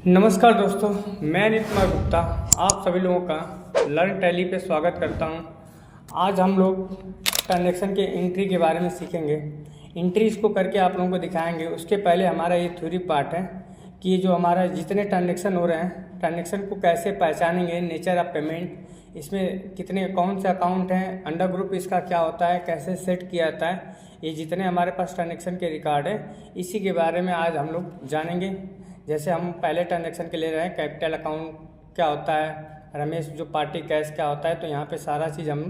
नमस्कार दोस्तों, मैं नितिन गुप्ता आप सभी लोगों का लर्न टैली पे स्वागत करता हूं। आज हम लोग ट्रांजैक्शन के एंट्री के बारे में सीखेंगे। एंट्री इसको करके आप लोगों को दिखाएंगे। उसके पहले हमारा ये थ्योरी पार्ट है कि ये जो हमारा जितने ट्रांजैक्शन हो रहे हैं, ट्रांजैक्शन को कैसे पहचानेंगे, नेचर ऑफ पेमेंट, इसमें कितने कौन से अकाउंट हैं, अंडर ग्रुप इसका क्या होता है, कैसे सेट किया जाता है, ये जितने हमारे पास ट्रांजैक्शन के रिकॉर्ड हैं इसी के बारे में आज हम लोग जानेंगे। जैसे हम पहले ट्रांजैक्शन के ले रहे हैं, कैपिटल अकाउंट क्या होता है, रमेश जो पार्टी कैश क्या होता है, तो यहाँ पे सारा चीज़ हम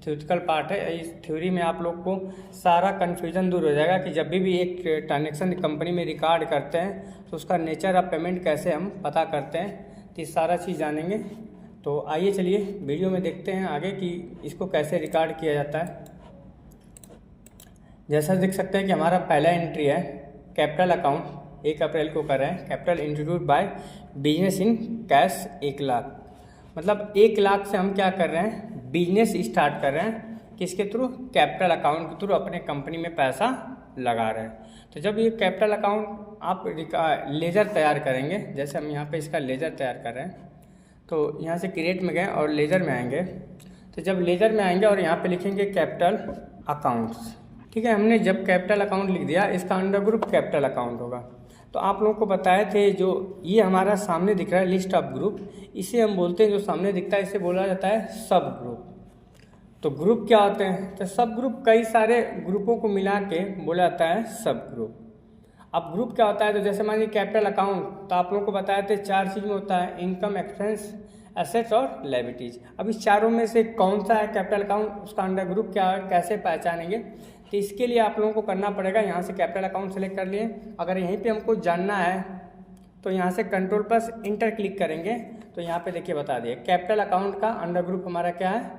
थ्योरिटिकल पार्ट है। इस थ्योरी में आप लोग को सारा कन्फ्यूजन दूर हो जाएगा कि जब भी एक ट्रांजैक्शन कंपनी में रिकॉर्ड करते हैं तो उसका नेचर ऑफ पेमेंट कैसे हम पता करते हैं, तो ये सारा चीज़ जानेंगे। तो आइए चलिए वीडियो में देखते हैं आगे कि इसको कैसे रिकॉर्ड किया जाता है। जैसा देख सकते हैं कि हमारा पहला एंट्री है कैपिटल अकाउंट, 1 अप्रैल को कर रहे हैं। Capital introduce by business in cash 1 lakh, मतलब 1 लाख से हम क्या कर रहे हैं, बिजनेस स्टार्ट कर रहे हैं। किसके थ्रू? कैपिटल अकाउंट के थ्रू अपने कंपनी में पैसा लगा रहे हैं। तो जब ये कैपिटल अकाउंट आप लेजर तैयार करेंगे, जैसे हम यहाँ पे इसका लेजर तैयार कर रहे हैं, तो यहाँ से क्रिएट में गए और लेजर में आएंगे। तो जब लेजर में आएंगे और यहाँ पे लिखेंगे कैपिटल अकाउंट्स, ठीक है। हमने जब कैपिटल अकाउंट लिख दिया, इसका अंडर ग्रुप कैपिटल अकाउंट होगा। तो आप लोगों को बताए थे जो ये हमारा सामने दिख रहा है लिस्ट ऑफ ग्रुप, इसे हम बोलते हैं, जो सामने दिखता है इसे बोला जाता है सब ग्रुप। तो ग्रुप क्या होते हैं? तो सब ग्रुप कई सारे ग्रुपों को मिला के बोला जाता है सब ग्रुप। अब ग्रुप क्या होता है? तो जैसे मान लीजिए कैपिटल अकाउंट, तो आप लोगों को बताए थे 4 चीज़ में होता है, इनकम, एक्सपेंस, एसेट्स और लायबिलिटीज। अब इस चारों में से कौन सा है कैपिटल अकाउंट, उसका अंडर ग्रुप क्या है, कैसे पहचानेंगे? तो इसके लिए आप लोगों को करना पड़ेगा, यहाँ से कैपिटल अकाउंट सेलेक्ट कर लिए। अगर यहीं पे हमको जानना है तो यहाँ से कंट्रोल प्लस इंटर क्लिक करेंगे, तो यहाँ पे देखिए बता दिए कैपिटल अकाउंट का अंडर ग्रुप हमारा क्या है,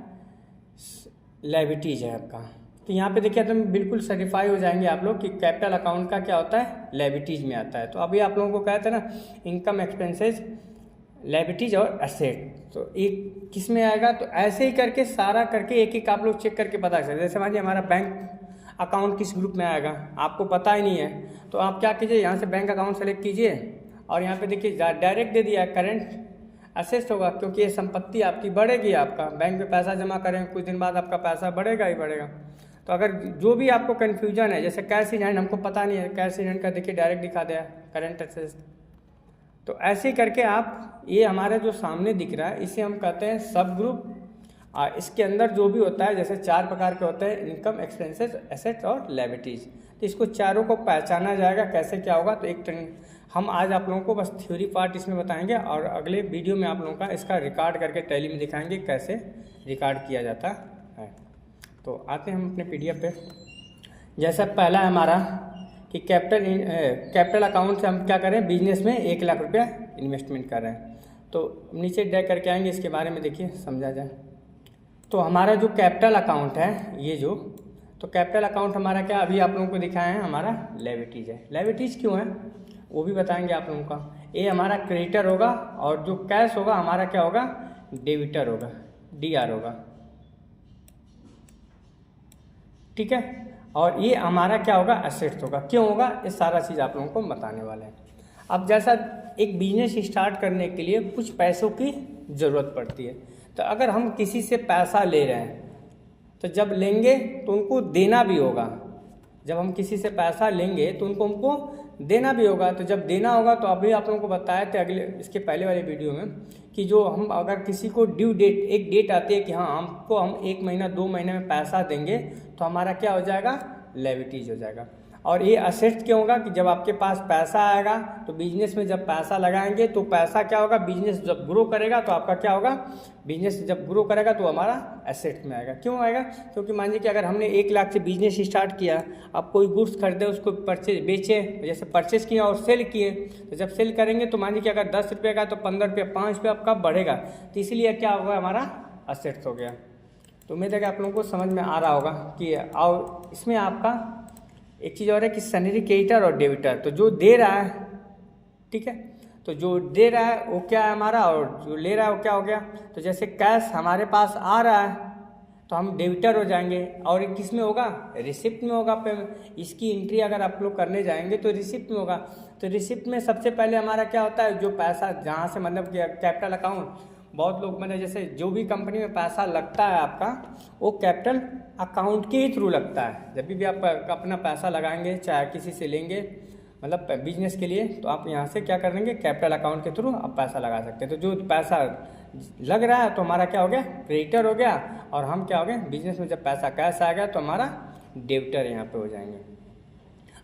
लायबिलिटीज है आपका। तो यहाँ पे देखिए तुम बिल्कुल सर्टिफाई हो जाएंगे आप लोग कि कैपिटल अकाउंट का क्या होता है, लायबिलिटीज में आता है। तो अभी आप लोगों को कहते हैं ना, इनकम, एक्सपेंसेस, लायबिलिटीज और एसेट, तो एक किस में आएगा? तो ऐसे ही करके सारा करके एक एक आप लोग चेक करके पता कर सकते हैं। जैसे मान लीजिए हमारा बैंक अकाउंट किस ग्रुप में आएगा, आपको पता ही नहीं है, तो आप क्या कीजिए, यहाँ से बैंक अकाउंट सेलेक्ट कीजिए और यहाँ पे देखिए डायरेक्ट दे दिया करंट असेट्स होगा, क्योंकि ये संपत्ति आपकी बढ़ेगी। आपका बैंक में पैसा जमा करें, कुछ दिन बाद आपका पैसा बढ़ेगा ही बढ़ेगा। तो अगर जो भी आपको कन्फ्यूजन है, जैसे कैश इन हैंड हमको पता नहीं है, कैश इन हैंड का देखिए डायरेक्ट दिखा दिया करंट असेट्स। तो ऐसे करके आप, ये हमारे जो सामने दिख रहा है इसे हम कहते हैं सब ग्रुप। इसके अंदर जो भी होता है, जैसे 4 प्रकार के होते हैं, इनकम, एक्सपेंसेस, एसेट्स और लायबिलिटीज। तो इसको चारों को पहचाना जाएगा, कैसे क्या होगा। तो एक हम आज आप लोगों को बस थ्योरी पार्ट इसमें बताएंगे और अगले वीडियो में आप लोगों का इसका रिकॉर्ड करके टैली में दिखाएंगे कैसे रिकॉर्ड किया जाता है। तो आते हैं हम अपने PDF पे। जैसा पहला है हमारा कि कैपिटल अकाउंट से हम क्या करें, बिजनेस में 1 लाख रुपया इन्वेस्टमेंट कर रहे हैं। तो नीचे ड्रैग करके आएंगे, इसके बारे में देखिए समझा जाए। तो हमारा जो कैपिटल अकाउंट है, ये जो, तो कैपिटल अकाउंट हमारा क्या, अभी आप लोगों को दिखाया है, हमारा लायबिलिटीज है। लायबिलिटीज क्यों है वो भी बताएंगे आप लोगों का। ये हमारा क्रेडिटर होगा और जो कैश होगा हमारा क्या होगा, डेबिटर होगा, DR होगा, ठीक है। और ये हमारा क्या होगा, एसेट्स होगा। क्यों होगा, ये सारा चीज़ आप लोगों को बताने वाले हैं। अब जैसा एक बिजनेस स्टार्ट करने के लिए कुछ पैसों की ज़रूरत पड़ती है, तो अगर हम किसी से पैसा ले रहे हैं तो जब लेंगे तो उनको देना भी होगा। जब हम किसी से पैसा लेंगे तो उनको हमको देना भी होगा। तो जब देना होगा, तो अभी आप लोगों को बताए थे इसके पहले वाले वीडियो में कि जो हम अगर किसी को ड्यू डेट, एक डेट आती है कि हाँ हमको हम 1 महीना 2 महीने में पैसा देंगे, तो हमारा क्या हो जाएगा, लायबिलिटीज हो जाएगा। और ये असेट्स क्यों होगा कि जब आपके पास पैसा आएगा तो बिजनेस में जब पैसा लगाएंगे तो पैसा क्या होगा, बिजनेस जब ग्रो करेगा तो आपका क्या होगा, बिजनेस जब ग्रो करेगा तो हमारा एसेट्स में आएगा। क्यों आएगा? क्योंकि मान लीजिए कि अगर हमने 1 लाख से बिजनेस स्टार्ट किया, अब कोई गुड्स खरीदे, उसको बेचे, जैसे परचेस किया और सेल किए, तो जब सेल करेंगे तो मान लीजिए कि अगर 10 रुपये का तो 15 रुपये, 5 रुपये आपका बढ़ेगा। तो इसीलिए क्या होगा, हमारा एसेट्स हो गया। तो उम्मीद है कि आप लोगों को समझ में आ रहा होगा कि, और इसमें आपका एक चीज़ और है कि सैलरी क्रेडिटर और डेबिटर। तो जो दे रहा है, ठीक है, तो जो दे रहा है वो क्या है हमारा, और जो ले रहा है वो क्या हो गया। तो जैसे कैश हमारे पास आ रहा है, तो हम डेबिटर हो जाएंगे। और किस में होगा? रिसिप्ट में होगा पेमेंट। इसकी एंट्री अगर आप लोग करने जाएंगे तो रिसिप्ट में होगा। तो रिसिप्ट में सबसे पहले हमारा क्या होता है, जो पैसा जहाँ से मतलब कैपिटल अकाउंट, बहुत लोग मतलब जैसे जो भी कंपनी में पैसा लगता है आपका, वो कैपिटल अकाउंट के ही थ्रू लगता है। जब भी आप अपना पैसा लगाएंगे, चाहे किसी से लेंगे मतलब बिजनेस के लिए, तो आप यहाँ से क्या करेंगे, कैपिटल अकाउंट के थ्रू आप पैसा लगा सकते हैं। तो जो पैसा लग रहा है तो हमारा क्या हो गया, क्रेडिटर हो गया। और हम क्या हो गए, बिजनेस में जब पैसा कैश आ गया तो हमारा डेबिटर यहाँ पे हो जाएंगे।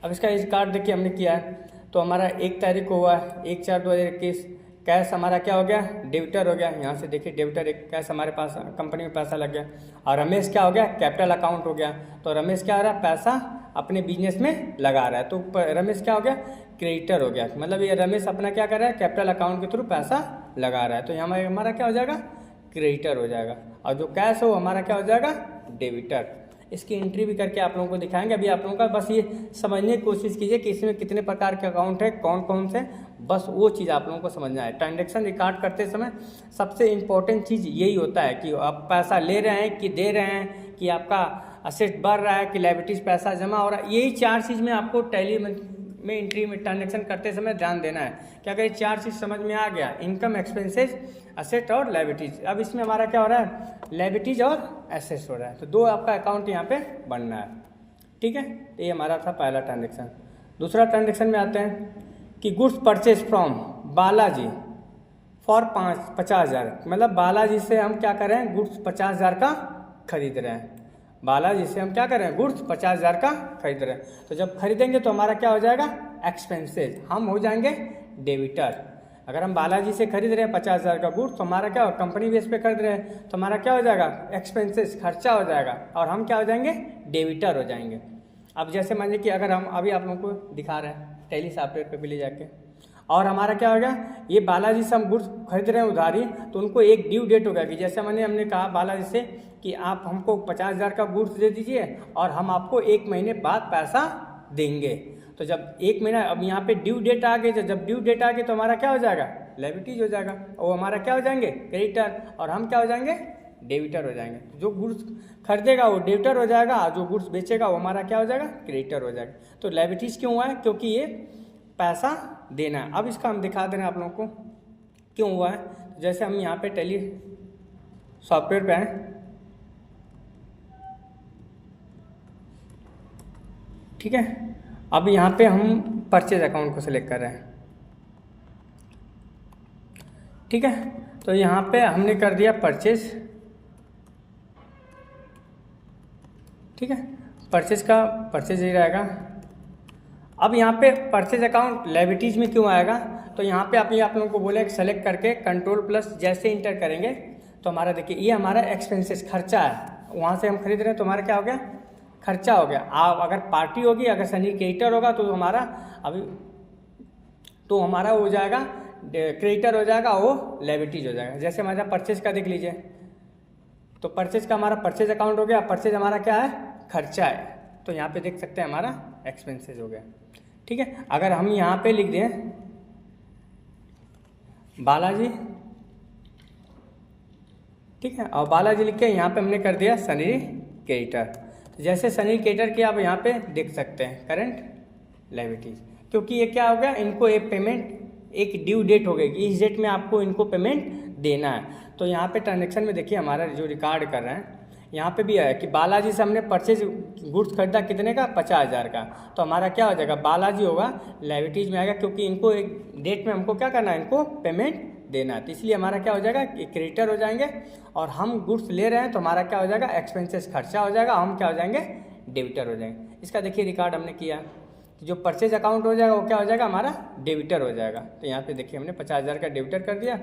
अब इसका रिकॉर्ड देखिए हमने किया है, तो हमारा 1 तारीख को हुआ है 1/4/2021, कैश हमारा क्या हो गया, डेबिटर हो गया। यहाँ से देखिए डेबिटर एक कैश हमारे पास कंपनी में पैसा लग गया। और रमेश क्या हो गया, कैपिटल अकाउंट हो गया। तो रमेश क्या हो रहा है, पैसा अपने बिजनेस में लगा रहा है, तो रमेश क्या हो गया, क्रेडिटर हो गया। मतलब ये रमेश अपना क्या कर रहा है, कैपिटल अकाउंट के थ्रू पैसा लगा रहा है, तो यहाँ हमारा क्या हो जाएगा, क्रेडिटर हो जाएगा। और जो कैश हो हमारा क्या हो जाएगा, डेबिटर। इसकी एंट्री भी करके आप लोगों को दिखाएंगे। अभी आप लोगों का बस ये समझने की कोशिश कीजिए कि इसमें कितने प्रकार के अकाउंट है, कौन कौन से, बस वो चीज़ आप लोगों को समझना है। ट्रांजैक्शन रिकॉर्ड करते समय सबसे इम्पोर्टेंट चीज़ यही होता है कि आप पैसा ले रहे हैं कि दे रहे हैं, कि आपका असेट बढ़ रहा है कि लायबिलिटीज पैसा जमा हो रहा है। यही 4 चीज़ में आपको टैली में एंट्री में ट्रांजैक्शन करते समय ध्यान देना है। क्या अगर ये 4 चीज़ समझ में आ गया, इनकम, एक्सपेंसेस, असेट और लायबिलिटीज। अब इसमें हमारा क्या हो रहा है, लायबिलिटीज और एसेट्स हो रहा है। तो 2 आपका अकाउंट यहाँ पे बनना है, ठीक है। तो ये हमारा था पहला ट्रांजैक्शन। दूसरा ट्रांजैक्शन में आते हैं कि goods purchase from Balaji for 50,000। मतलब बालाजी से हम क्या कर रहे हैं, गुड्स 50,000 का खरीद रहे हैं। बालाजी से हम क्या कर रहे हैं, गुड्स 50,000 का खरीद रहे हैं। तो जब खरीदेंगे तो हमारा क्या हो जाएगा, एक्सपेंसेस, हम हो जाएंगे डेबिटर। अगर हम बालाजी से खरीद रहे हैं 50,000 का गुड्स, तो हमारा क्या हो, कंपनी बेस पे खरीद रहे हैं, तो हमारा क्या हो जाएगा, एक्सपेंसेस, खर्चा हो जाएगा, और हम क्या हो जाएंगे, डेबिटर हो जाएंगे। अब जैसे मान लीजिए कि अगर हम अभी आप लोगों को दिखा रहे हैं टैली सॉफ्टवेयर पे भी ले जाके, और हमारा क्या हो गया, ये बालाजी से हम गुड्स खरीद रहे हैं उधारी, तो उनको एक ड्यू डेट हो गया कि जैसे हमने कहा बालाजी से कि आप हमको 50,000 का गुड्स दे दीजिए और हम आपको 1 महीने बाद पैसा देंगे। तो जब 1 महीना, अब यहाँ पे ड्यू डेट आ गई, तो जब ड्यू डेट आ गई तो हमारा क्या हो जाएगा, लायबिलिटीज हो जाएगा, और हमारा क्या हो जाएंगे, क्रेडिटर, और हम क्या हो जाएंगे, डेबिटर हो जाएंगे। जो गुड्स खरीदेगा वो डेबिटर हो जाएगा, और जो गुड्स बेचेगा वो हमारा क्या हो जाएगा, क्रेडिटर हो जाएगा। तो लायबिलिटीज क्यों हुआ है, क्योंकि ये पैसा देना है। अब इसका हम दिखा दे रहे हैं आप लोगों को क्यों हुआ है। जैसे हम यहाँ पे टैली सॉफ्टवेयर पे हैं, ठीक है। अब यहाँ पे हम परचेज अकाउंट को सिलेक्ट कर रहे हैं, ठीक है। तो यहाँ पे हमने कर दिया परचेज, ठीक है। परचेज का परचेज ही रहेगा। अब यहाँ पे परचेज अकाउंट लायबिलिटीज में क्यों आएगा, तो यहाँ पे आप लोगों को बोले सेलेक्ट करके कंट्रोल+ जैसे इंटर करेंगे तो हमारा देखिए ये हमारा एक्सपेंसेस, खर्चा है। वहाँ से हम खरीद रहे हैं तो हमारा क्या हो गया, खर्चा हो गया। आप अगर पार्टी होगी, अगर सनी क्रेडिटर होगा तो हमारा वो हो जाएगा, क्रेडिटर हो जाएगा, वो लायबिलिटीज हो जाएगा। जैसे हमारा परचेज का देख लीजिए, तो परचेज का हमारा परचेज अकाउंट हो गया, परचेज हमारा क्या है, खर्चा है, तो यहाँ पे देख सकते हैं हमारा एक्सपेंसेस हो गया, ठीक है। अगर हम यहाँ पे लिख दें बालाजी, ठीक है, और बालाजी लिख के यहाँ पे हमने कर दिया सनी क्रेडिटर। जैसे सनी क्रेडिटर के आप यहाँ पे देख सकते हैं करंट लायबिलिटीज, क्योंकि ये क्या हो गया, इनको एक पेमेंट, एक ड्यू डेट हो गई कि इस डेट में आपको इनको पेमेंट देना है। तो यहाँ पे ट्रांजेक्शन में देखिए हमारा जो रिकॉर्ड कर रहे हैं, यहाँ पे भी है कि बालाजी से हमने परचेज गुड्स खरीदा कितने का, 50,000 का, तो हमारा क्या हो जाएगा, बालाजी होगा, लायबिलिटीज में आएगा, क्योंकि इनको एक डेट में हमको क्या करना है, इनको पेमेंट देना है। तो इसलिए हमारा क्या हो जाएगा, क्रेडिटर हो जाएंगे, और हम गुड्स ले रहे हैं तो हमारा क्या हो जाएगा, एक्सपेंसेस, खर्चा हो जाएगा, हम क्या हो जाएंगे, डेबिटर हो जाएंगे। इसका देखिए रिकॉर्ड हमने किया, जो परचेज अकाउंट हो जाएगा वो क्या हो जाएगा, हमारा डेबिटर हो जाएगा। तो यहाँ पे देखिए हमने 50,000 का डेबिटर कर दिया।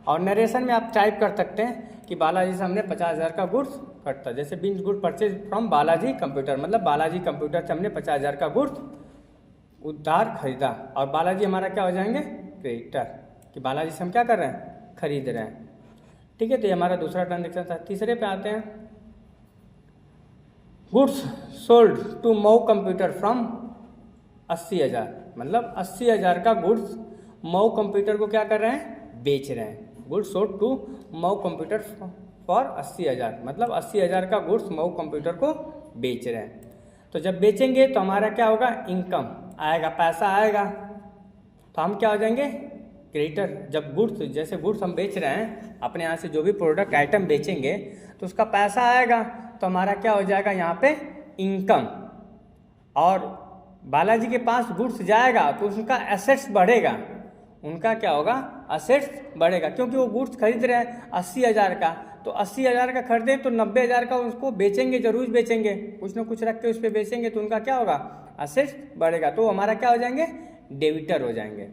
और नरेशन में आप टाइप कर सकते हैं कि बालाजी से हमने 50,000 का गुड्स खरीदा, जैसे beans good purchase from Balaji computer, मतलब बालाजी कंप्यूटर से हमने 50,000 का गुड्स उधार खरीदा, और बालाजी हमारा क्या हो जाएंगे, क्रेडिटर, कि बालाजी से हम क्या कर रहे हैं, खरीद रहे हैं, ठीक है। तो ये हमारा दूसरा ट्रांजेक्शन था। तीसरे पे आते हैं, goods sold to Mau computer from 80,000, मतलब 80,000 का गुड्स मऊ कंप्यूटर को क्या कर रहे हैं, बेच रहे हैं। Goods sold to Mau computer for 80,000, मतलब 80,000 का गुड्स मऊ कंप्यूटर को बेच रहे हैं। तो जब बेचेंगे तो हमारा क्या होगा, इनकम आएगा, पैसा आएगा, तो हम क्या हो जाएंगे, क्रेडिटर। जब गुड्स, जैसे गुड्स हम बेच रहे हैं अपने यहाँ से, जो भी प्रोडक्ट आइटम बेचेंगे तो उसका पैसा आएगा, तो हमारा क्या हो जाएगा यहाँ पे, इनकम। और बालाजी के पास गुड्स जाएगा तो उसका एसेट्स बढ़ेगा, उनका क्या होगा, एसेट्स बढ़ेगा, क्योंकि वो गुड्स खरीद रहे हैं 80,000 का, तो 80,000 का खरीदे तो 90,000 का उसको बेचेंगे, जरूर बेचेंगे, कुछ ना कुछ रख के उस पर बेचेंगे, तो उनका क्या होगा, एसेट्स बढ़ेगा, तो हमारा क्या हो जाएंगे, डेबिटर हो जाएंगे।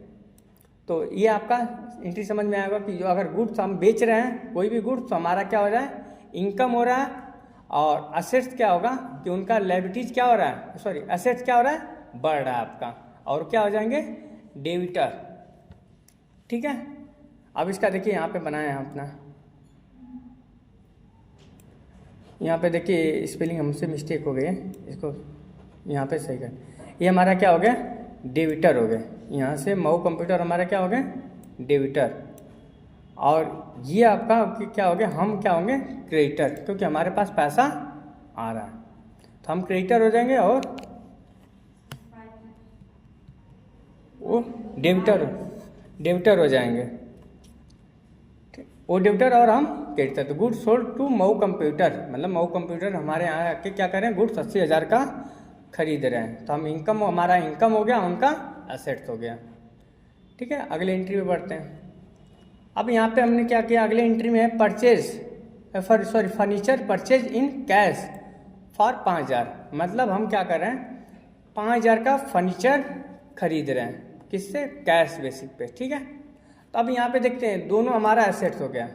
तो ये आपका एंट्री समझ में आएगा कि जो अगर गुड्स हम बेच रहे हैं कोई भी गुड्स, तो हमारा क्या हो रहा है, इनकम हो रहा है, और एसेट्स क्या होगा कि उनका लायबिलिटीज क्या हो रहा है, सॉरी एसेट्स क्या हो रहा है, बढ़ रहा है आपका, और क्या हो जाएंगे, डेबिटर। ठीक है, अब इसका देखिए यहाँ पे बनाया है अपना, यहाँ पे देखिए स्पेलिंग हमसे मिस्टेक हो गई है, इसको यहाँ पे सही कर, ये हमारा क्या हो गया, डेबिटर हो गए, यहाँ से मऊ कंप्यूटर हमारा क्या हो गया, डेबिटर, और ये आपका क्या हो गया, हम क्या होंगे, क्रेडिटर, क्योंकि हमारे पास पैसा आ रहा है, तो हम क्रेडिटर हो जाएंगे, और वो डेबिटर हो जाएंगे, वो डेबिटर और हम क्रेडिटर। तो goods sold to Mau computer, मतलब मऊ कंप्यूटर हमारे यहाँ आके क्या करें, गुड्स 80,000 का खरीद रहे हैं, तो हम इनकम, हमारा इनकम हो गया, उनका एसेट्स हो गया। ठीक है, अगले एंट्री में बढ़ते हैं। अब यहाँ पे हमने क्या किया, अगले एंट्री में है furniture purchase in cash for 5,000, मतलब हम क्या कर रहे हैं, 5,000 का फर्नीचर खरीद रहे हैं, किससे, कैश बेसिक पे। ठीक है, तो अब यहाँ पे देखते हैं, दोनों हमारा एसेट्स हो गया,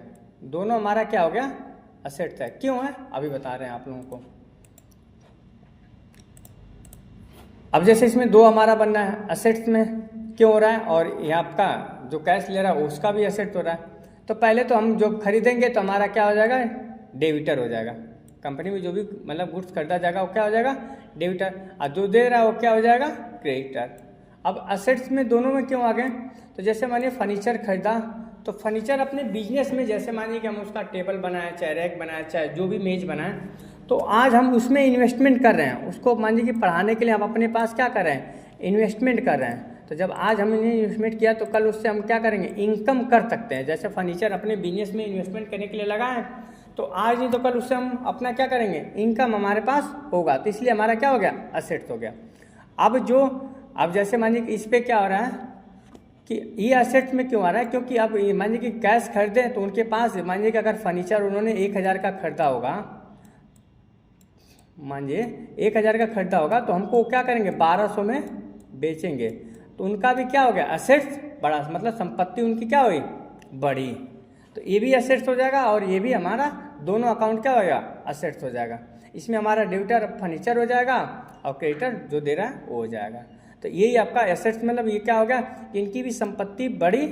दोनों हमारा क्या हो गया, एसेट्स है। क्यों है, अभी बता रहे हैं आप लोगों को। अब जैसे इसमें दो हमारा बनना है, एसेट्स में क्यों हो रहा है, और ये आपका जो कैश ले रहा है उसका भी एसेट हो रहा है। तो पहले तो हम जो खरीदेंगे तो हमारा क्या हो जाएगा, डेबिटर हो जाएगा, कंपनी में जो भी मतलब गुड्स खरीदा जाएगा वो क्या हो जाएगा, डेबिटर, और जो दे रहा है वो क्या हो जाएगा, क्रेडिटर। अब एसेट्स में दोनों में क्यों आ गए, तो जैसे मानिए फर्नीचर खरीदा, तो फर्नीचर अपने बिजनेस में, जैसे मानिए कि हम उसका टेबल बनाए, चाहे रैक बनाए, चाहे जो भी मेज बनाए, तो आज हम उसमें इन्वेस्टमेंट कर रहे हैं, उसको मान लीजिए कि पढ़ाने के लिए हम अपने पास क्या कर रहे हैं, इन्वेस्टमेंट कर रहे हैं। तो जब आज हमने इन्वेस्टमेंट किया तो कल उससे हम क्या करेंगे, इनकम कर सकते हैं। जैसे फर्नीचर अपने बिजनेस में इन्वेस्टमेंट करने के लिए लगाए, तो आज नहीं तो कल उससे हम अपना क्या करेंगे, इनकम हमारे पास होगा, तो इसलिए हमारा क्या हो गया, एसेट्स हो गया। अब जैसे मानिए कि इस पर क्या हो रहा है कि ये एसेट्स में क्यों आ रहा है, क्योंकि अब मानिए कि कैश खरीदे तो उनके पास, मानिए कि अगर फर्नीचर उन्होंने 1,000 का खरीदा होगा, मानिए 1,000 का खरीदा होगा, तो हमको क्या करेंगे, 1,200 में बेचेंगे, तो उनका भी क्या हो गया, एसेट्स बढ़ा, मतलब संपत्ति उनकी क्या हुई, बढ़ी, तो ये भी एसेट्स हो जाएगा, और ये भी हमारा दोनों अकाउंट क्या होगा, एसेट्स हो जाएगा। इसमें हमारा डेबिटर फर्नीचर हो जाएगा, और क्रेडिटर जो दे रहा है वो हो जाएगा। तो यही आपका एसेट्स, मतलब ये क्या होगा, इनकी भी संपत्ति बढ़ी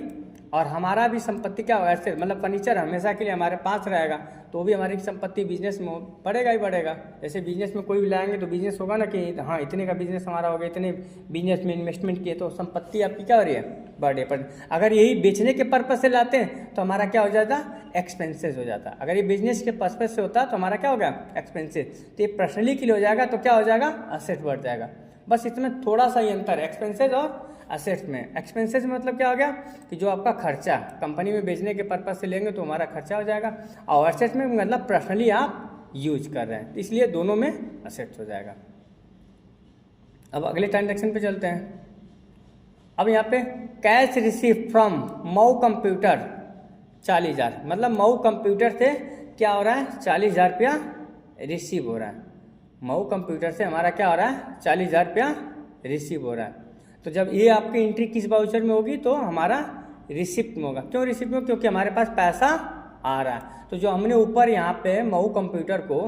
और हमारा भी संपत्ति क्या होगा, एसेट, मतलब फर्नीचर हमेशा के लिए हमारे पास रहेगा, तो भी हमारी संपत्ति बिजनेस में बढ़ेगा ही बढ़ेगा। जैसे बिजनेस में कोई भी लाएंगे तो बिजनेस होगा ना कि हाँ इतने का बिजनेस हमारा हो गया, इतने बिजनेस में इन्वेस्टमेंट किए, तो संपत्ति आपकी क्या हो रही है, बढ़े। पर अगर यही बेचने के पर्पज से लाते हैं तो हमारा क्या हो जाता, एक्सपेंसेस हो जाता। अगर ये बिजनेस के पर्पज से होता तो हमारा क्या होगा, एक्सपेंसेस। तो ये पर्सनली के लिए हो जाएगा, तो क्या हो जाएगा, एसेट बढ़ जाएगा। बस इसमें थोड़ा सा ही अंतर है एक्सपेंसेस और एसेट्स में। एक्सपेंसेस मतलब क्या हो गया कि जो आपका खर्चा कंपनी में बेचने के पर्पज से लेंगे तो हमारा खर्चा हो जाएगा, और एसेट्स में मतलब पर्सनली आप यूज कर रहे हैं, इसलिए दोनों में एसेट्स हो जाएगा। अब अगले ट्रांजैक्शन पे चलते हैं। अब यहाँ पे cash receive from Mau computer 40,000, मतलब मऊ कंप्यूटर से क्या हो रहा है, 40,000 रुपया रिसीव हो रहा है। मऊ कंप्यूटर से हमारा क्या हो रहा है, 40,000 रुपया रिसीव हो रहा है। तो जब ये आपकी एंट्री किस वाउचर में होगी, तो हमारा रिसिप्ट में होगा। क्यों रिसिप्ट में, क्योंकि हमारे पास पैसा आ रहा है। तो जो हमने ऊपर यहाँ पे मऊ कंप्यूटर को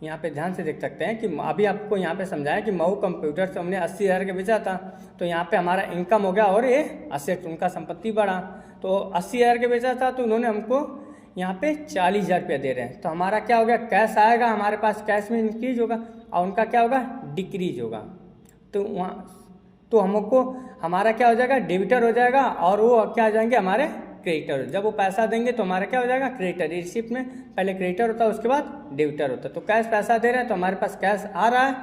यहाँ पे ध्यान से देख सकते हैं कि अभी आपको यहाँ पे समझाया कि मऊ कंप्यूटर से हमने 80,000 के बेचा था, तो यहाँ पे हमारा इनकम हो गया और ये एसेट उनका संपत्ति बढ़ा। तो 80,000 के बेचा था तो उन्होंने हमको यहाँ पे 40,000 रुपया दे रहे हैं, तो हमारा क्या हो गया, कैश आएगा हमारे पास, कैश में इंक्रीज होगा और उनका क्या होगा, डिक्रीज होगा। तो वहाँ तो हमको हमारा क्या हो जाएगा, डेबिटर हो जाएगा और वो क्या आ जाएंगे हमारे क्रेडिटर। जब वो पैसा देंगे तो हमारा क्या हो जाएगा, क्रेडिटर। रिसिप्ट में पहले क्रेडिटर होता है, उसके बाद डेबिटर होता है। तो कैश पैसा दे रहे हैं तो हमारे पास कैश आ रहा है,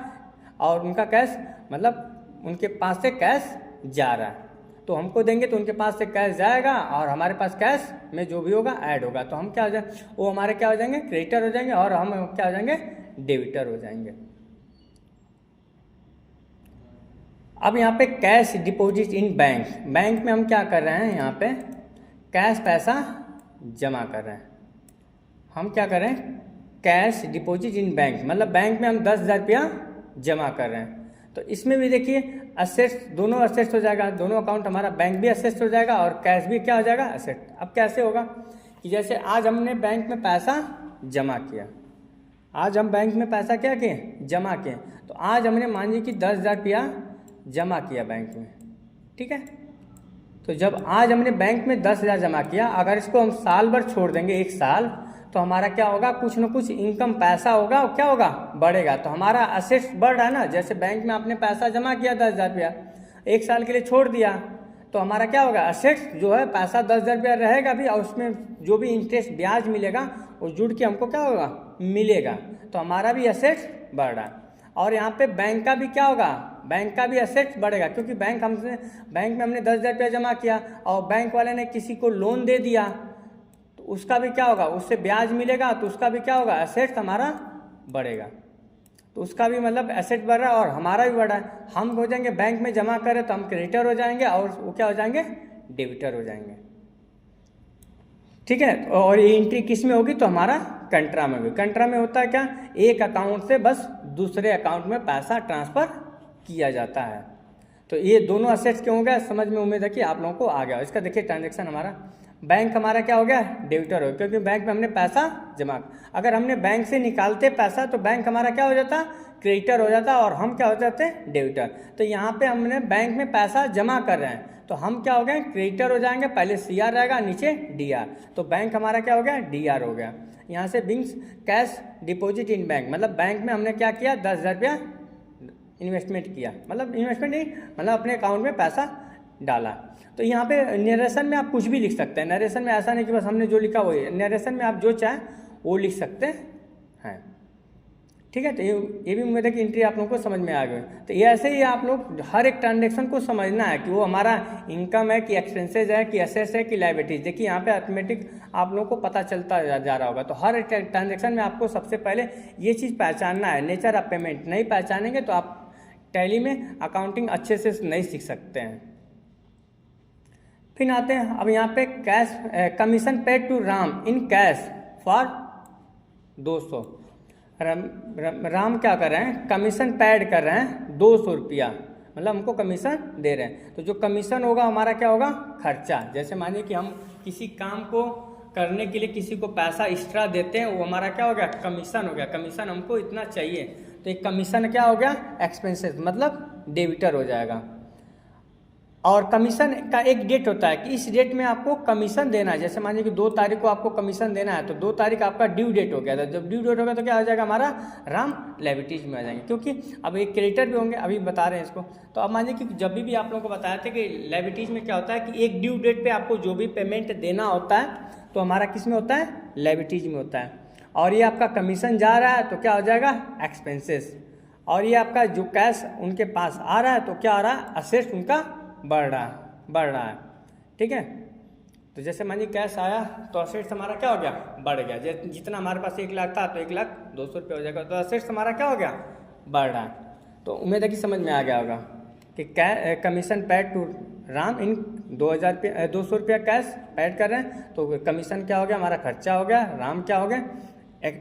और उनका कैश मतलब उनके पास से कैश जा रहा है। तो हमको देंगे तो उनके पास से कैश जाएगा, और हमारे पास कैश में जो भी होगा ऐड होगा, तो हम क्या हो जाए, वो हमारे क्या हो जाएंगे, क्रेडिटर हो जाएंगे, और हम क्या हो जाएंगे, डेबिटर हो जाएंगे। अब यहाँ पे cash deposit in bank, bank में हम क्या कर रहे हैं, यहाँ पे कैश पैसा जमा कर रहे हैं। हम क्या कर रहे हैं, कैश डिपॉजिट इन बैंक, मतलब बैंक में हम 10,000 रुपया जमा कर रहे हैं। तो इसमें भी देखिए असेट्स, दोनों असेट्स हो जाएगा, दोनों अकाउंट हमारा, बैंक भी असेट्स हो जाएगा और कैश भी क्या हो जाएगा, असेट। अब कैसे होगा कि जैसे आज हमने बैंक में पैसा जमा किया, आज हम बैंक में पैसा क्या किए, जमा किए। तो आज हमने मान लीजिए कि 10,000 रुपया जमा किया बैंक में, ठीक है। तो जब आज हमने बैंक में 10,000 जमा किया, अगर इसको हम साल भर छोड़ देंगे, 1 साल, तो हमारा क्या होगा, कुछ ना कुछ इनकम पैसा होगा, और क्या होगा, बढ़ेगा। तो हमारा असेट्स बढ़ रहा है ना, जैसे बैंक में आपने पैसा जमा किया 10,000 रुपया, 1 साल के लिए छोड़ दिया, तो हमारा क्या होगा, असेट्स जो है पैसा 10,000 रुपया रहेगा भी, और उसमें जो भी इंटरेस्ट ब्याज मिलेगा वो जुड़ के हमको क्या होगा, मिलेगा। तो हमारा भी असेट्स बढ़ रहा है। और यहाँ पे बैंक का भी क्या होगा, बैंक का भी असेट्स बढ़ेगा, क्योंकि बैंक में हमने 10,000 रुपया जमा किया और बैंक वाले ने किसी को लोन दे दिया, तो उसका भी क्या होगा, उससे ब्याज मिलेगा, तो उसका भी क्या होगा, एसेट्स हमारा बढ़ेगा। तो उसका भी मतलब एसेट बढ़ रहा है और हमारा भी बढ़ रहा है। हम हो जाएंगे बैंक में जमा करें तो हम क्रेडिटर हो जाएंगे, और वो क्या हो जाएंगे, डेबिटर हो जाएंगे, ठीक है। और ये एंट्री किस में होगी, तो हमारा कंट्रा में होगी। कंट्रा में होता है क्या, एक अकाउंट से बस दूसरे अकाउंट में पैसा ट्रांसफर किया जाता है। तो ये दोनों असेट्स क्यों हो गया, समझ में उम्मीद है कि आप लोगों को आ गया। इसका देखिए ट्रांजेक्शन हमारा, बैंक हमारा क्या हो गया, डेबिटर हो गया, क्योंकि बैंक में हमने पैसा जमा, अगर हमने बैंक से निकालते पैसा तो बैंक हमारा क्या हो जाता, क्रेडिटर हो जाता, और हम क्या हो जाते, डेबिटर। तो यहाँ पे हमने बैंक में पैसा जमा कर रहे हैं, तो हम क्या हो गए, क्रेडिटर हो जाएंगे। पहले CR रहेगा, नीचे DR, तो बैंक हमारा क्या हो गया, DR हो गया। यहाँ से बिंग्स कैश डिपॉजिट इन बैंक, मतलब बैंक में हमने क्या किया, 10,000 रुपया इन्वेस्टमेंट किया, मतलब इन्वेस्टमेंट नहीं, मतलब अपने अकाउंट में पैसा डाला। तो यहाँ पे नरेशन में आप कुछ भी लिख सकते हैं। नरेशन में ऐसा नहीं कि बस हमने जो लिखा वही, नरेशन में आप जो चाहें वो लिख सकते हैं, ठीक है। तो ये भी उम्मीद है कि एंट्री आप लोगों को समझ में आ गई। तो ये ऐसे ही आप लोग हर एक ट्रांजेक्शन को समझना है कि वो हमारा इनकम है कि एक्सपेंसेज है कि एसेट्स है कि लायबिलिटीज। देखिए यहाँ पे ऑटोमेटिक आप लोगों को पता चलता जा रहा होगा। तो हर एक ट्रांजेक्शन में आपको सबसे पहले ये चीज़ पहचानना है, नेचर ऑफ पेमेंट। नहीं पहचानेंगे तो आप टैली में अकाउंटिंग अच्छे से नहीं सीख सकते हैं। फिर आते हैं अब यहाँ पे cash, commission paid to Ram in cash for 200। Ram क्या कर रहे हैं, कमीशन पेड कर रहे हैं 200 रुपया, मतलब हमको कमीशन दे रहे हैं। तो जो कमीशन होगा हमारा क्या होगा, खर्चा। जैसे मानिए कि हम किसी काम को करने के लिए किसी को पैसा एक्स्ट्रा देते हैं, वो हमारा क्या हो गया, कमीशन हो गया। कमीशन हमको इतना चाहिए, तो एक कमीशन क्या हो गया, एक्सपेंसेस, मतलब डेबिटर हो जाएगा। और कमीशन का एक डेट होता है कि इस डेट में आपको कमीशन देना है। जैसे मानिए कि 2 तारीख को आपको कमीशन देना है, तो 2 तारीख आपका ड्यू डेट हो गया था। जब ड्यू डेट होगा तो क्या हो जाएगा, हमारा राम लायबिलिटीज में आ जाएंगे, क्योंकि अब एक क्रेडिटर भी होंगे, अभी बता रहे हैं इसको। तो अब मानिए कि जब भी आप लोगों को बताया था कि लायबिलिटीज में क्या होता है कि एक ड्यू डेट पर आपको जो भी पेमेंट देना होता है तो हमारा किस में होता है, लायबिलिटीज में होता है। और ये आपका कमीशन जा रहा है तो क्या हो जाएगा, एक्सपेंसेस। और ये आपका जो कैश उनके पास आ रहा है तो क्या आ रहा है, असेट्स उनका बढ़ रहा है, ठीक है। तो जैसे मानिए कैश आया तो असेट्स हमारा क्या हो गया, बढ़ गया। जितना हमारे पास 1 लाख था तो 1,02,00,000 रुपये हो जाएगा। तो असेट्स हमारा क्या हो गया, बढ़ रहा है। तो उम्मीद है कि समझ में आ गया होगा कि कमीशन पेड टू राम इन 200 रुपया कैश पेड कर रहे हैं। तो कमीशन क्या हो गया, हमारा खर्चा हो गया, राम क्या हो गया,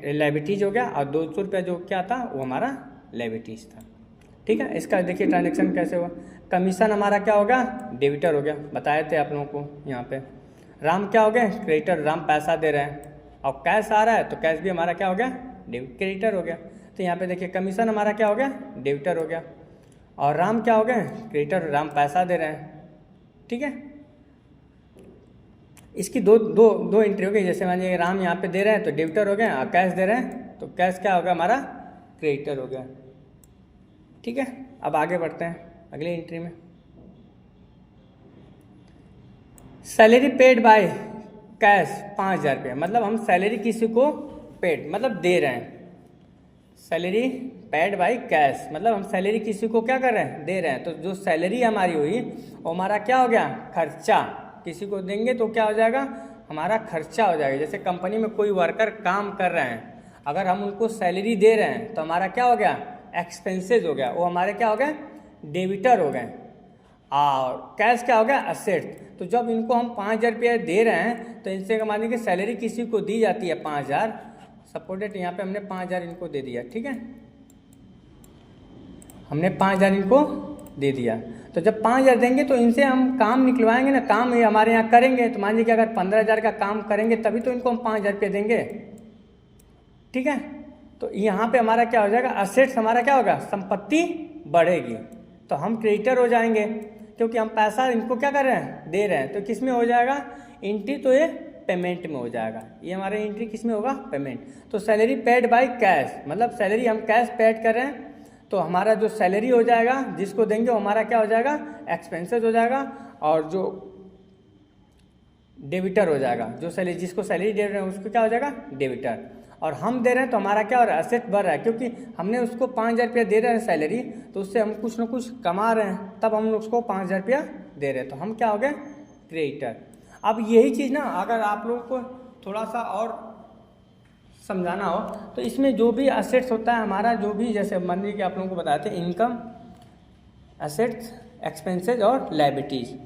लायबिलिटीज हो गया, और 200 रुपया जो क्या था वो हमारा लायबिलिटीज था, ठीक है। इसका देखिए ट्रांजेक्शन कैसे हुआ। कमीशन हमारा क्या होगा, डेबिटर हो गया, बताए थे आप लोगों को। यहाँ पे राम क्या हो गया, क्रेडिटर, राम पैसा दे रहे हैं, और कैश आ रहा है तो कैश भी हमारा क्या हो गया, क्रेडिटर हो गया। तो यहाँ पे देखिए कमीशन हमारा क्या हो गया, डेबिटर हो गया, और राम क्या हो गया, क्रेडिटर, राम पैसा दे रहे हैं, ठीक है। इसकी दो एंट्री हो गई। जैसे मानिए राम यहाँ पे दे रहे हैं तो डेबिटर हो गया, और कैश दे रहे हैं तो कैश क्या हो गया, हमारा क्रेडिटर हो गया, ठीक है। अब आगे बढ़ते हैं अगली एंट्री में। सैलरी पेड बाय कैश 5,000 रुपये, मतलब हम सैलरी किसी को पेड मतलब दे रहे हैं, सैलरी पेड बाई कैश, मतलब हम सैलरी किसी को क्या कर रहे हैं, दे रहे हैं। तो जो सैलरी हमारी हुई वो हमारा क्या हो गया, खर्चा। किसी को देंगे तो क्या हो जाएगा, हमारा खर्चा हो जाएगा। जैसे कंपनी में कोई वर्कर काम कर रहे हैं, अगर हम उनको सैलरी दे रहे हैं तो हमारा क्या हो गया, एक्सपेंसेस हो गया, वो हमारे क्या हो गए, डेबिटर हो गए। और कैश क्या हो गया, असेट। तो जब इनको हम 5,000 रुपये दे रहे हैं तो इनसे मान लीजिए सैलरी किसी को दी जाती है 5,000, सपोर्टेड यहाँ पे हमने 5,000 इनको दे दिया, ठीक है, हमने 5,000 इनको दे दिया। तो जब 5,000 देंगे तो इनसे हम काम निकलवाएंगे ना, काम ये हमारे यहाँ करेंगे। तो मान लीजिए कि अगर 15,000 का काम करेंगे तभी तो इनको हम 5,000 रुपये देंगे, ठीक है। तो यहाँ पे हमारा क्या हो जाएगा, असेट्स हमारा क्या होगा, संपत्ति बढ़ेगी, तो हम क्रेडिटर हो जाएंगे, क्योंकि हम पैसा इनको क्या कर रहे हैं, दे रहे हैं। तो किस में हो जाएगा एंट्री, तो ये पेमेंट में हो जाएगा। ये हमारा एंट्री किस में होगा, पेमेंट। तो सैलरी पेड बाय कैश, मतलब सैलरी हम कैश पेड कर रहे हैं, तो हमारा जो सैलरी हो जाएगा जिसको देंगे वो हमारा क्या हो जाएगा, एक्सपेंसेस हो जाएगा। और जो डेबिटर हो जाएगा, जो सैलरी जिसको सैलरी दे रहे हैं उसको क्या हो जाएगा, डेबिटर। और हम दे रहे हैं तो हमारा क्या हो रहा है, असेट बढ़ रहा है, क्योंकि हमने उसको 5,000 रुपया दे रहे हैं सैलरी, तो उससे हम कुछ ना कुछ कमा रहे हैं, तब हम उसको 5,000 रुपया दे रहे हैं, तो हम क्या हो गए, क्रेडिटर। अब यही चीज़ ना अगर आप लोगों को थोड़ा सा और समझाना हो तो इसमें जो भी असेट्स होता है हमारा, जो भी जैसे मान लीजिए कि आप लोगों को बताते हैं इनकम, असेट्स, एक्सपेंसेस और लायबिलिटीज।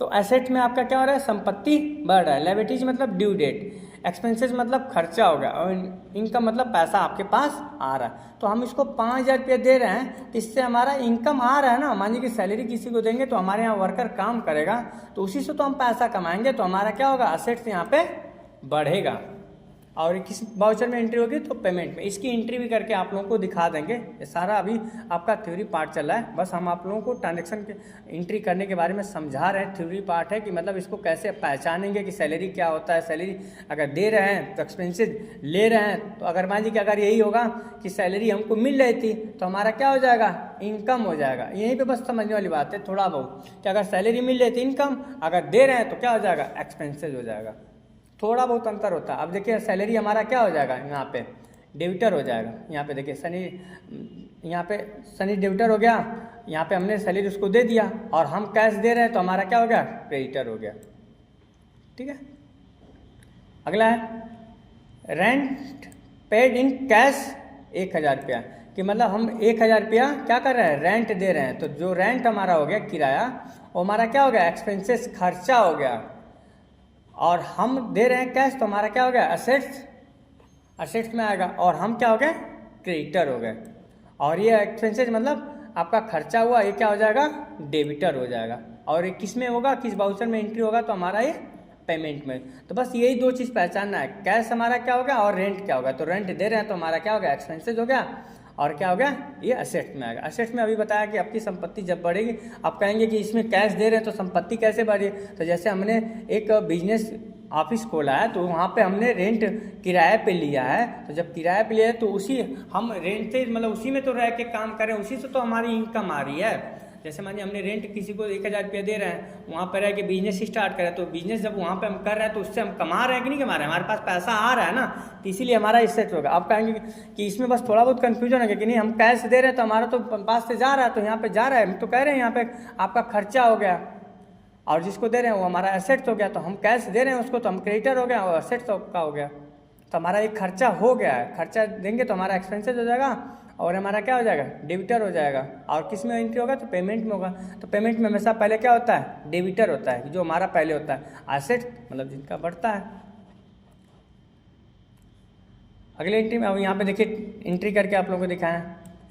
तो एसेट में आपका क्या हो रहा है, संपत्ति बढ़ रहा है, लायबिलिटीज मतलब ड्यू डेट, एक्सपेंसेस मतलब खर्चा हो गया, और इनकम मतलब पैसा आपके पास आ रहा है। तो हम इसको 5,000 रुपये दे रहे हैं, इससे हमारा इनकम आ रहा है ना। मान लीजिए कि सैलरी किसी को देंगे तो हमारे यहाँ वर्कर काम करेगा, तो उसी से तो हम पैसा कमाएंगे, तो हमारा क्या होगा, असेट्स यहाँ पे बढ़ेगा। और किस वाउचर में एंट्री होगी, तो पेमेंट में। इसकी एंट्री भी करके आप लोगों को दिखा देंगे। ये सारा अभी आपका थ्योरी पार्ट चल रहा है, बस हम आप लोगों को ट्रांजेक्शन के एंट्री करने के बारे में समझा रहे हैं। थ्योरी पार्ट है कि मतलब इसको कैसे पहचानेंगे कि सैलरी क्या होता है, सैलरी अगर दे रहे हैं तो एक्सपेंसेस ले रहे हैं। तो अगर मान लीजिए कि अगर यही होगा कि सैलरी हमको मिल रही थी तो हमारा क्या हो जाएगा, इनकम हो जाएगा। यहीं पर बस समझने वाली बात है थोड़ा बहुत, कि अगर सैलरी मिल रही थी इनकम, अगर दे रहे हैं तो क्या हो जाएगा, एक्सपेंसेस हो जाएगा। थोड़ा बहुत अंतर होता है। अब देखिए सैलरी हमारा क्या हो जाएगा, यहाँ पे डेबिटर हो जाएगा। यहाँ पे देखिए यहाँ पे सनी डेबिटर हो गया, यहाँ पे हमने सैलरी उसको दे दिया, और हम कैश दे रहे हैं तो हमारा क्या हो गया, क्रेडिटर हो गया, ठीक है। अगला है रेंट पेड इन कैश 1,000 रुपया, कि मतलब हम 1,000 रुपया क्या कर रहे हैं, रेंट दे रहे हैं। तो जो रेंट हमारा हो गया किराया, वो हमारा क्या हो गया, एक्सपेंसेस खर्चा हो गया, और हम दे रहे हैं कैश, तो हमारा क्या हो गया, असेट्स, असेट्स में आएगा, और हम क्या हो गए, क्रेडिटर हो गए। और ये एक्सपेंसेस मतलब आपका खर्चा हुआ, ये क्या हो जाएगा, डेबिटर हो जाएगा। और ये किस में होगा, किस वाउचर में एंट्री होगा, तो हमारा ये पेमेंट में। तो बस यही दो चीज़ पहचानना है, कैश हमारा क्या होगा और रेंट क्या होगा। तो रेंट दे रहे हैं तो हमारा क्या हो गया, एक्सपेंसेस हो गया, और क्या हो गया, ये असेट्स में आएगा। असेट्स में अभी बताया कि आपकी संपत्ति जब बढ़ेगी, आप कहेंगे कि इसमें कैश दे रहे हैं तो संपत्ति कैसे बढ़ी। तो जैसे हमने एक बिजनेस ऑफिस खोला है, तो वहाँ पे हमने रेंट किराए पे लिया है, तो जब किराए पे लिया है तो उसी हम रेंट से मतलब उसी में तो रह के काम करें, उसी से तो हमारी इनकम आ रही है। जैसे मानिए हमने रेंट किसी को 1,000 रुपया दे रहे हैं, वहाँ पर रह के बिजनेस स्टार्ट करें, तो बिजनेस जब वहाँ पे हम कर रहे हैं तो उससे हम कमा रहे हैं कि नहीं कमा रहे हैं, हमारे पास पैसा आ रहा है ना, तो इसीलिए हमारा इसेट होगा। आप कहेंगे कि इसमें बस थोड़ा बहुत कन्फ्यूजन है कि नहीं, हम कैश दे रहे हैं तो हमारा तो पास से जा रहा है, तो यहाँ पे जा रहा है, हम तो कह रहे हैं यहाँ पे आपका खर्चा हो गया, और जिसको दे रहे हैं वो हमारा एसेट्स हो गया। तो हम कैश दे रहे हैं उसको, तो हम क्रेडिटर हो गया, और एसेट्स का हो गया। तो हमारा एक खर्चा हो गया है, खर्चा देंगे तो हमारा एक्सपेंसेस हो जाएगा, और हमारा क्या हो जाएगा, डेबिटर हो जाएगा। और किस में एंट्री होगा, तो पेमेंट में होगा। तो पेमेंट में हमेशा पहले क्या होता है, डेबिटर होता है, जो हमारा पहले होता है। एसेट मतलब जिनका बढ़ता है। अगले एंट्री में अब यहाँ पे देखिए एंट्री करके आप लोगों को दिखाएं,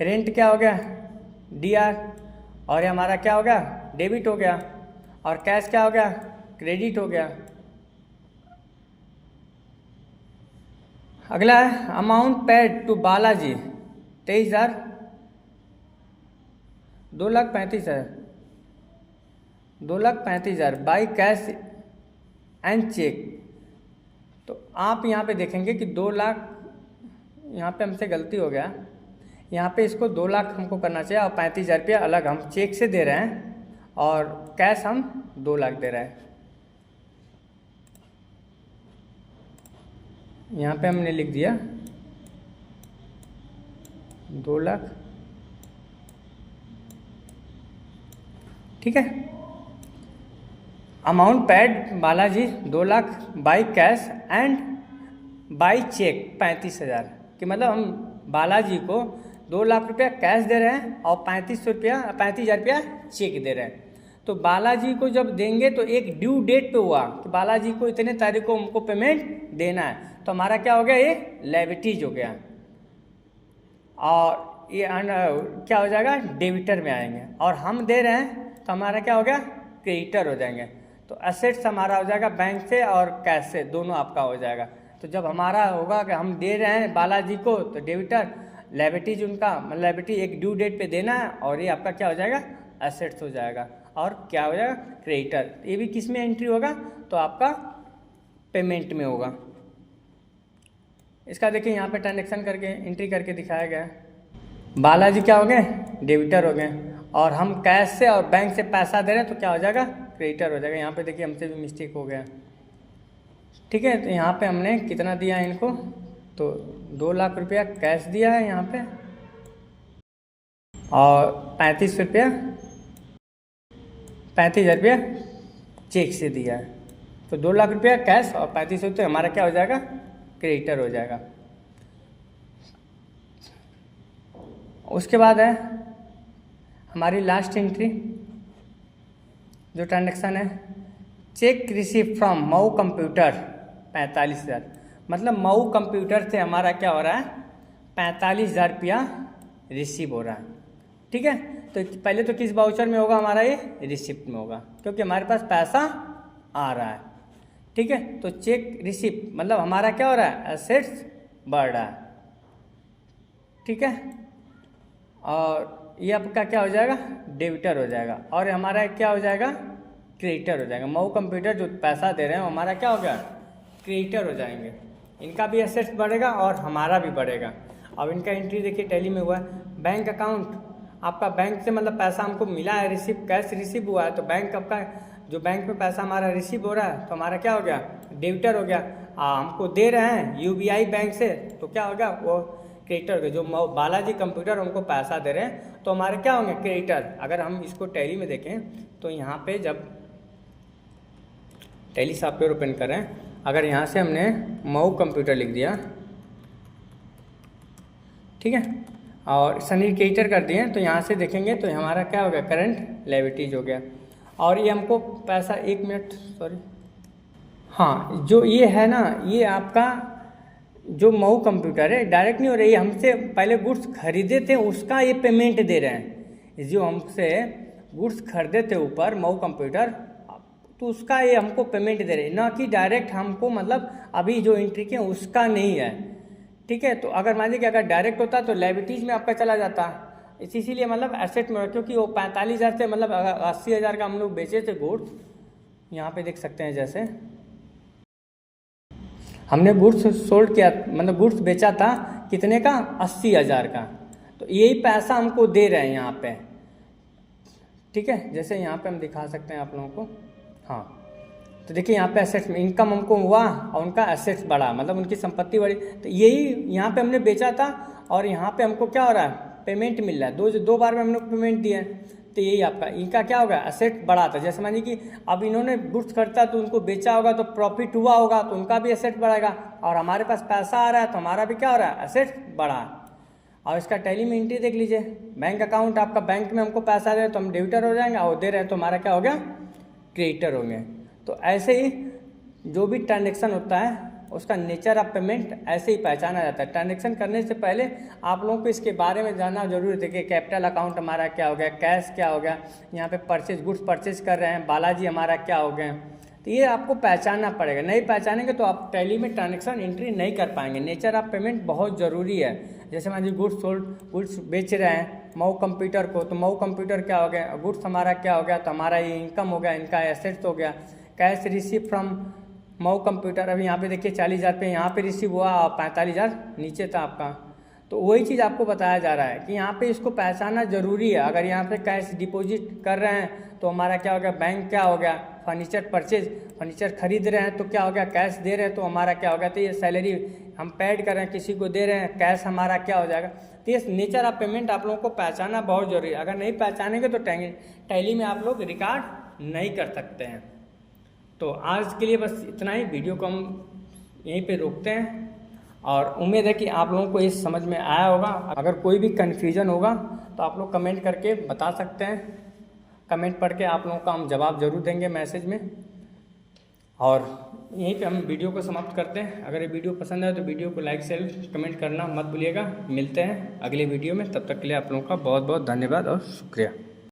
रेंट क्या हो गया, DR, और ये हमारा क्या हो गया, डेबिट हो गया, और कैश क्या हो गया, क्रेडिट हो गया। अगला है amount paid to Balaji 23,000, 2,35,000, 2,35,000 by cash and cheque. तो आप यहाँ पे देखेंगे कि 2 लाख, यहाँ पे हमसे गलती हो गया, यहाँ पे इसको 2 लाख हमको करना चाहिए, और 35,000 रुपया अलग हम चेक से दे रहे हैं, और कैश हम 2 लाख दे रहे हैं। यहाँ पे हमने लिख दिया 2 लाख, ठीक है। Amount paid Balaji 2 lakh by cash and by cheque 35,000, कि मतलब हम बालाजी को 2 लाख रुपया कैश दे रहे हैं और 35,000 रुपया चेक दे रहे हैं। तो बालाजी को जब देंगे तो एक ड्यू डेट पे हुआ कि बालाजी को इतने तारीख को हमको पेमेंट देना है, तो हमारा क्या हो गया, ये लायबिलिटीज हो गया, और ये क्या हो जाएगा, डेबिटर में आएंगे। और हम दे रहे हैं तो हमारा क्या हो गया, क्रेडिटर हो जाएंगे। तो एसेट्स हमारा हो जाएगा बैंक से और कैश से, दोनों आपका हो जाएगा। तो जब हमारा होगा कि हम दे रहे हैं बालाजी को तो डेबिटर, लायबिलिटीज उनका मतलब लायबिलिटी एक ड्यू डेट पे देना है, और ये आपका क्या हो जाएगा, एसेट्स हो जाएगा। और क्या हो जाएगा, क्रेडिटर। ये भी किस में एंट्री होगा, तो आपका पेमेंट में होगा। इसका देखिए यहाँ पे ट्रांजेक्शन करके एंट्री करके दिखाया गया है। बालाजी क्या हो गए, डेबिटर हो गए, और हम कैश से और बैंक से पैसा दे रहे हैं तो क्या हो जाएगा, क्रेडिटर हो जाएगा। यहाँ पे देखिए हमसे भी मिस्टेक हो गया, ठीक है। तो यहाँ पे हमने कितना दिया है इनको, तो 2 लाख रुपया कैश दिया है यहाँ पे, और 35,000 रुपया चेक से दिया है। तो 2 लाख रुपया कैश और 35,000 रुपये हमारा क्या हो जाएगा, क्रेडिटर हो जाएगा। उसके बाद है हमारी लास्ट एंट्री जो ट्रांजेक्शन है, check receive from Mau computer 45,000, मतलब मऊ कंप्यूटर से हमारा क्या हो रहा है, 45,000 रुपया रिसीव हो रहा है, ठीक है। तो पहले तो किस वाउचर में होगा हमारा, ये रिसिप्ट में होगा, क्योंकि हमारे पास पैसा आ रहा है, ठीक है। तो चेक रिसिप्ट मतलब हमारा क्या हो रहा है, एसेट्स बढ़ रहा है, ठीक है। और ये आपका क्या हो जाएगा, डेबिटर हो जाएगा, और हमारा क्या हो जाएगा, क्रेडिटर हो जाएगा। मऊ कंप्यूटर जो पैसा दे रहे हैं हमारा क्या हो गया, क्रेडिटर हो जाएंगे। इनका भी एसेट्स बढ़ेगा और हमारा भी बढ़ेगा। अब इनका एंट्री देखिए टैली में हुआ है। बैंक अकाउंट आपका, बैंक से मतलब पैसा हमको मिला है, रिसीव कैश रिसीव हुआ है, तो बैंक आपका जो बैंक में पैसा हमारा रिसीव हो रहा है तो हमारा क्या हो गया, डेबिटर हो गया। हमको दे रहे हैं यूबीआई बैंक से तो क्या हो गया, वो क्रेडिटर के। जो बालाजी कंप्यूटर हमको पैसा दे रहे हैं तो हमारे क्या होंगे, क्रेडिटर। अगर हम इसको टैली में देखें तो यहाँ पे जब टैली सॉफ्टवेयर ओपन करें, अगर यहाँ से हमने मऊ कंप्यूटर लिख दिया, ठीक है, और सनी क्रेडिटर कर दिए, तो यहाँ से देखेंगे तो हमारा क्या हो गया, करंट लायबिलिटीज हो गया। और ये हमको पैसा, 1 मिनट सॉरी, हाँ, जो ये है ना, ये आपका जो मऊ कंप्यूटर है डायरेक्ट नहीं हो रही है, हमसे पहले गुड्स खरीदे थे उसका ये पेमेंट दे रहे हैं। जो हमसे गुड्स खरीदे थे ऊपर मऊ कंप्यूटर, तो उसका ये हमको पेमेंट दे रहे हैं, ना कि डायरेक्ट हमको मतलब अभी जो एंट्री किए उसका नहीं है, ठीक है। तो अगर मान लीजिए कि अगर डायरेक्ट होता तो लायबिलिटीज में आपका चला जाता, इसीलिए मतलब एसेट में, क्योंकि वो 45,000 से मतलब 80,000 का हम लोग बेचे थे गुड्स। यहाँ पे देख सकते हैं जैसे हमने गुड्स सोल्ड किया, मतलब गुड्स बेचा था कितने का, 80,000 का, तो यही पैसा हमको दे रहे हैं यहाँ पे, ठीक है। जैसे यहाँ पे हम दिखा सकते हैं आप लोगों को, हाँ, तो देखिए यहाँ पे एसेट्स में इनकम हमको हुआ और उनका एसेट्स बढ़ा, मतलब उनकी संपत्ति बढ़ी। तो यही यहाँ पे हमने बेचा था और यहाँ पे हमको क्या हो रहा है, पेमेंट मिल रहा है। दो बार में हम लोग पेमेंट दिए, तो यही आपका इनका क्या होगा, एसेट बढ़ा था। जैसे मानिए कि अब इन्होंने गुड्स खरीदा तो उनको बेचा होगा तो प्रॉफिट हुआ होगा, तो उनका भी एसेट बढ़ेगा, और हमारे पास पैसा आ रहा है तो हमारा भी क्या हो रहा है, एसेट बढ़ा। और इसका टैली में एंट्री देख लीजिए, बैंक अकाउंट आपका, बैंक में हमको पैसा दे रहे तो हम डेबिटर हो जाएंगे, और दे रहे हैं तो हमारा क्या हो गया, क्रेडिटर होंगे। तो ऐसे ही जो भी ट्रांजेक्शन होता है उसका नेचर ऑफ पेमेंट ऐसे ही पहचाना जाता है। ट्रांजेक्शन करने से पहले आप लोगों को इसके बारे में जानना जरूरी है कि कैपिटल अकाउंट हमारा क्या हो गया, कैश क्या हो गया, यहाँ पे परचेज गुड्स परचेज कर रहे हैं, बालाजी हमारा क्या हो गए, तो ये आपको पहचानना पड़ेगा। नहीं पहचानेंगे तो आप टैली में ट्रांजेक्शन एंट्री नहीं कर पाएंगे। नेचर ऑफ पेमेंट बहुत ज़रूरी है। जैसे मान लीजिए गुड्स सोल्ड, गुड्स बेच रहे हैं मऊ कंप्यूटर को, तो मऊ कंप्यूटर क्या हो गया, गुड्स हमारा क्या हो गया, तो हमारा ये इनकम हो गया, इनका एसेट्स हो गया। Cash receive from Mau computer, अभी यहाँ पे देखिए 40,000 पे यहाँ पे रिसीव हुआ और 45,000 नीचे था आपका। तो वही चीज़ आपको बताया जा रहा है कि यहाँ पे इसको पहचानना जरूरी है। अगर यहाँ पे कैश डिपॉजिट कर रहे हैं तो हमारा क्या हो गया, बैंक क्या हो गया, फर्नीचर परचेज, फर्नीचर खरीद रहे हैं तो क्या हो गया, कैश दे रहे हैं तो हमारा क्या हो गया, तो ये सैलरी हम पेड कर रहे हैं, किसी को दे रहे हैं कैश, हमारा क्या हो जाएगा। तो ये नेचर ऑफ पेमेंट आप लोगों को पहचानना बहुत जरूरी है। अगर नहीं पहचानेंगे तो टैली में आप लोग रिकॉर्ड नहीं कर सकते हैं। तो आज के लिए बस इतना ही, वीडियो को हम यहीं पे रोकते हैं और उम्मीद है कि आप लोगों को ये समझ में आया होगा। अगर कोई भी कन्फ्यूजन होगा तो आप लोग कमेंट करके बता सकते हैं, कमेंट पढ़ के आप लोगों का हम जवाब ज़रूर देंगे मैसेज में। और यहीं पे हम वीडियो को समाप्त करते हैं। अगर ये वीडियो पसंद आए तो वीडियो को लाइक शेयर कमेंट करना मत भूलिएगा। मिलते हैं अगले वीडियो में, तब तक के लिए आप लोगों का बहुत बहुत धन्यवाद और शुक्रिया।